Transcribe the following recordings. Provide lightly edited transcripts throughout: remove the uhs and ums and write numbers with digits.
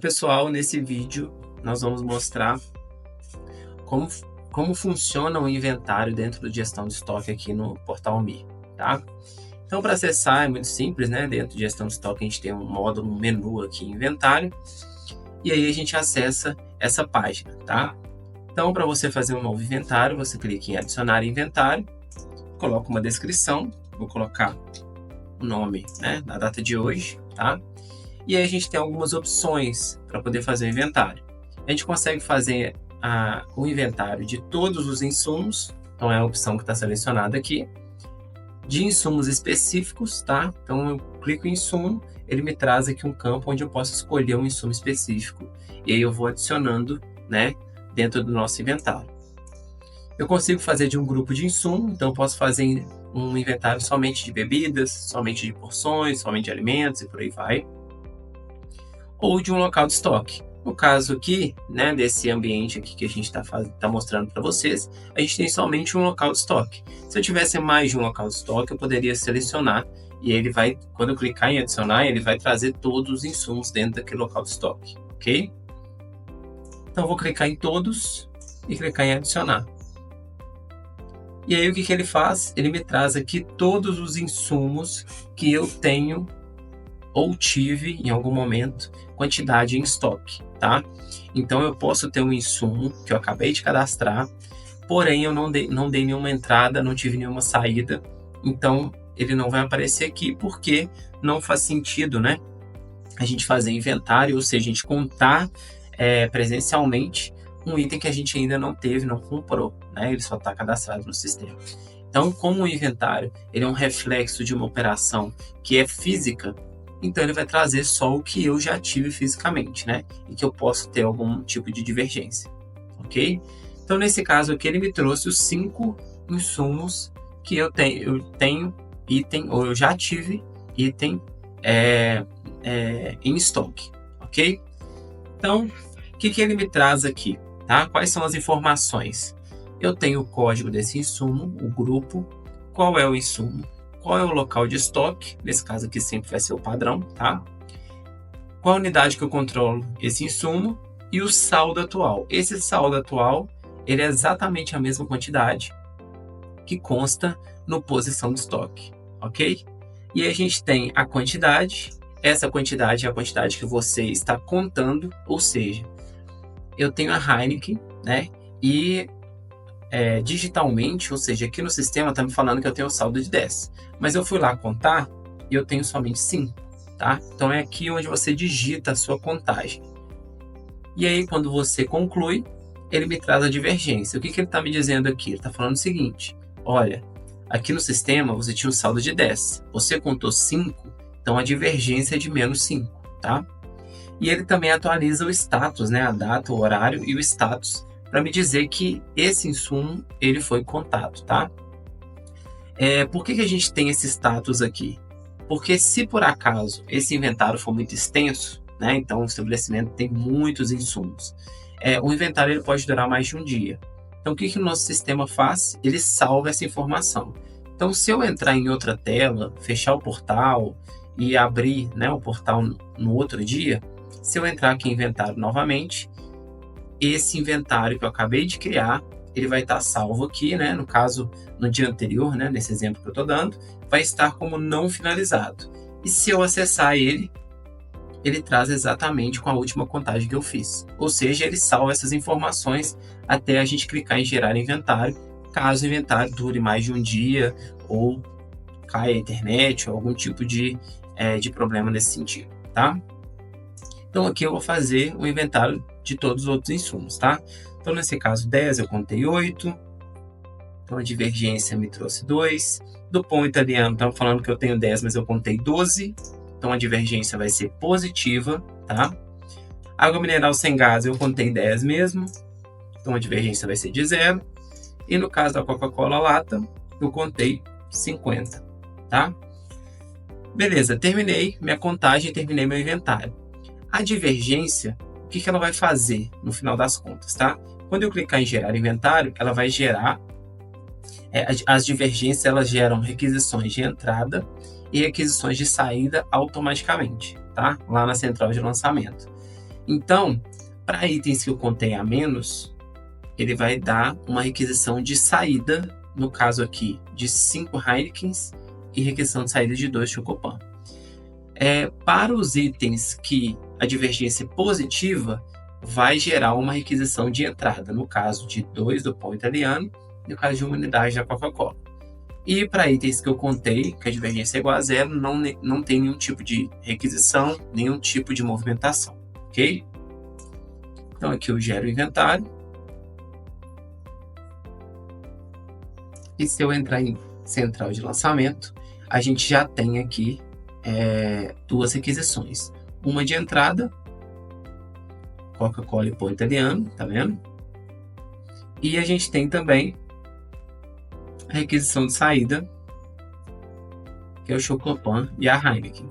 Pessoal, nesse vídeo nós vamos mostrar como, como funciona o inventário dentro do gestão de estoque aqui no Portal Me, tá? Então, para acessar é muito simples, né? Dentro de gestão de estoque a gente tem um módulo, um menu aqui, inventário, e aí a gente acessa essa página, tá? Então, para você fazer um novo inventário, você clica em adicionar inventário, coloca uma descrição, vou colocar o nome, né, na data de hoje, tá? E aí a gente tem algumas opções para poder fazer o inventário. A gente consegue fazer o inventário de todos os insumos, então é a opção que está selecionada aqui, de insumos específicos, tá? Então eu clico em insumo, ele me traz aqui um campo onde eu posso escolher um insumo específico, e aí eu vou adicionando, né, dentro do nosso inventário. Eu consigo fazer de um grupo de insumo, então eu posso fazer um inventário somente de bebidas, somente de porções, somente de alimentos e por aí vai. Ou de um local de estoque. No caso aqui, né, desse ambiente aqui que a gente tá mostrando para vocês, a gente tem somente um local de estoque. Se eu tivesse mais de um local de estoque, eu poderia selecionar e ele vai, quando eu clicar em adicionar, ele vai trazer todos os insumos dentro daquele local de estoque, ok? Então eu vou clicar em todos e clicar em adicionar. E aí o que ele faz? Ele me traz aqui todos os insumos que eu tenho ou tive em algum momento quantidade em estoque, tá? Então eu posso ter um insumo que eu acabei de cadastrar, porém eu não dei nenhuma entrada, não tive nenhuma saída, então ele não vai aparecer aqui porque não faz sentido, né? A gente fazer inventário, ou seja, a gente contar presencialmente um item que a gente ainda não teve, não comprou, né? Ele só está cadastrado no sistema. Então, como o inventário ele é um reflexo de uma operação que é física, então ele vai trazer só o que eu já tive fisicamente, né? E que eu posso ter algum tipo de divergência, ok? Então nesse caso aqui ele me trouxe os 5 insumos que eu tenho item, ou eu já tive item em estoque, ok? Então, o que ele me traz aqui, tá? Quais são as informações? Eu tenho o código desse insumo, o grupo, qual é o insumo, qual é o local de estoque, nesse caso aqui sempre vai ser o padrão, tá? Qual a unidade que eu controlo esse insumo e o saldo atual. Esse saldo atual, ele é exatamente a mesma quantidade que consta no posição de estoque, ok? E aí a gente tem a quantidade, essa quantidade é a quantidade que você está contando, ou seja, eu tenho a Heineken, né? E digitalmente, ou seja, aqui no sistema está me falando que eu tenho um saldo de 10, mas eu fui lá contar e eu tenho somente 5, tá? Então é aqui onde você digita a sua contagem. E aí quando você conclui, ele me traz a divergência. O que ele está me dizendo aqui? Ele está falando o seguinte: olha, aqui no sistema você tinha um saldo de 10, você contou 5, então a divergência é de menos 5, tá? E ele também atualiza o status, né? A data, o horário e o status, para me dizer que esse insumo ele foi contado, tá? Por que a gente tem esse status aqui? Porque se por acaso esse inventário for muito extenso, né? Então o estabelecimento tem muitos insumos, o inventário ele pode durar mais de um dia. Então o que o nosso sistema faz? Ele salva essa informação. Então se eu entrar em outra tela, fechar o portal e abrir, né, o portal no outro dia, se eu entrar aqui em inventário novamente, esse inventário que eu acabei de criar, ele vai estar salvo aqui, né? No caso, no dia anterior, né? Nesse exemplo que eu estou dando, vai estar como não finalizado. E se eu acessar ele traz exatamente com a última contagem que eu fiz. Ou seja, ele salva essas informações até a gente clicar em gerar inventário, caso o inventário dure mais de um dia ou caia a internet ou algum tipo de problema nesse sentido, tá? Então aqui eu vou fazer o inventário de todos os outros insumos, tá? Então nesse caso 10 eu contei 8, então a divergência me trouxe 2. Do pão italiano, estamos falando que eu tenho 10, mas eu contei 12, então a divergência vai ser positiva, tá? Água mineral sem gás eu contei 10 mesmo, então a divergência vai ser de 0. E no caso da Coca-Cola lata, eu contei 50, tá? Beleza, terminei minha contagem, terminei meu inventário. A divergência, o que ela vai fazer no final das contas, tá? Quando eu clicar em gerar inventário, ela vai gerar, as divergências elas geram requisições de entrada e requisições de saída automaticamente, tá? Lá na central de lançamento. Então, para itens que eu contei a menos, ele vai dar uma requisição de saída, no caso aqui, de 5 Heinekens e requisição de saída de 2 Chocopan. Para os itens que a divergência é positiva, vai gerar uma requisição de entrada, no caso de 2 do pão italiano e no caso de 1 unidade da Coca-Cola. E para itens que eu contei, que a divergência é igual a zero, não tem nenhum tipo de requisição, nenhum tipo de movimentação, ok? Então aqui eu gero o inventário. E se eu entrar em central de lançamento, a gente já tem aqui 2 requisições. Uma de entrada, Coca-Cola e pão italiano, tá vendo? E a gente tem também a requisição de saída, que é o Chocopan e a Heineken.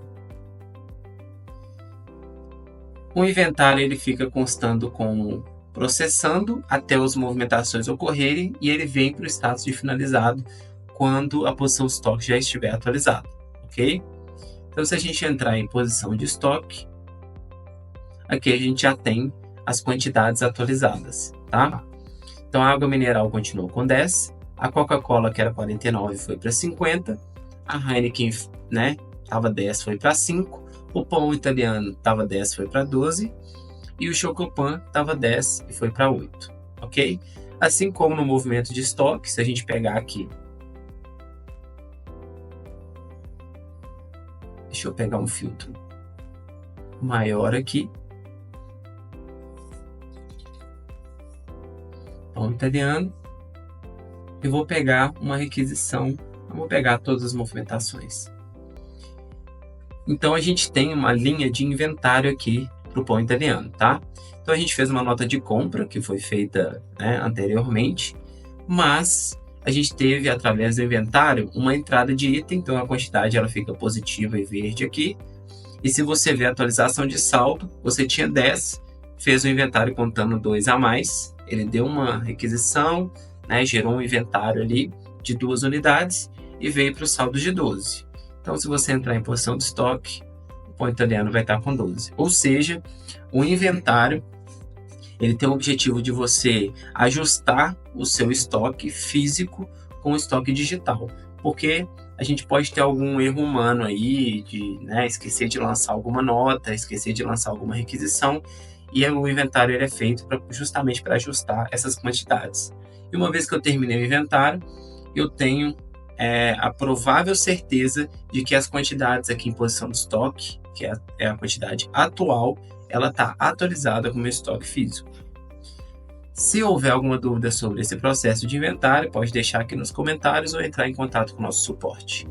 O inventário ele fica constando como processando até as movimentações ocorrerem e ele vem para o status de finalizado quando a posição de estoque já estiver atualizada, ok? Então, se a gente entrar em posição de estoque, aqui a gente já tem as quantidades atualizadas, tá? Então, a água mineral continuou com 10, a Coca-Cola, que era 49, foi para 50, a Heineken, né, estava 10, foi para 5, o pão italiano estava 10, foi para 12, e o Chocopan estava 10 e foi para 8, ok? Assim como no movimento de estoque, se a gente pegar aqui, deixa eu pegar um filtro maior aqui, pão italiano, eu vou pegar uma requisição, eu vou pegar todas as movimentações. Então a gente tem uma linha de inventário aqui para o pão italiano, tá? Então a gente fez uma nota de compra que foi feita, né, anteriormente, mas a gente teve através do inventário uma entrada de item, então a quantidade ela fica positiva e verde aqui. E se você ver a atualização de saldo, você tinha 10, fez o inventário contando 2 a mais, ele deu uma requisição, né, gerou um inventário ali de 2 unidades e veio para o saldo de 12. Então, se você entrar em posição de estoque, o pão italiano vai estar com 12. Ou seja, o inventário ele tem o objetivo de você ajustar o seu estoque físico com o estoque digital. Porque a gente pode ter algum erro humano aí, de, né, esquecer de lançar alguma nota, esquecer de lançar alguma requisição, e o inventário ele é feito justamente para ajustar essas quantidades. E uma vez que eu terminei o inventário, eu tenho a provável certeza de que as quantidades aqui em posição de estoque, que é a quantidade atual, ela está atualizada com o meu estoque físico. Se houver alguma dúvida sobre esse processo de inventário, pode deixar aqui nos comentários ou entrar em contato com o nosso suporte.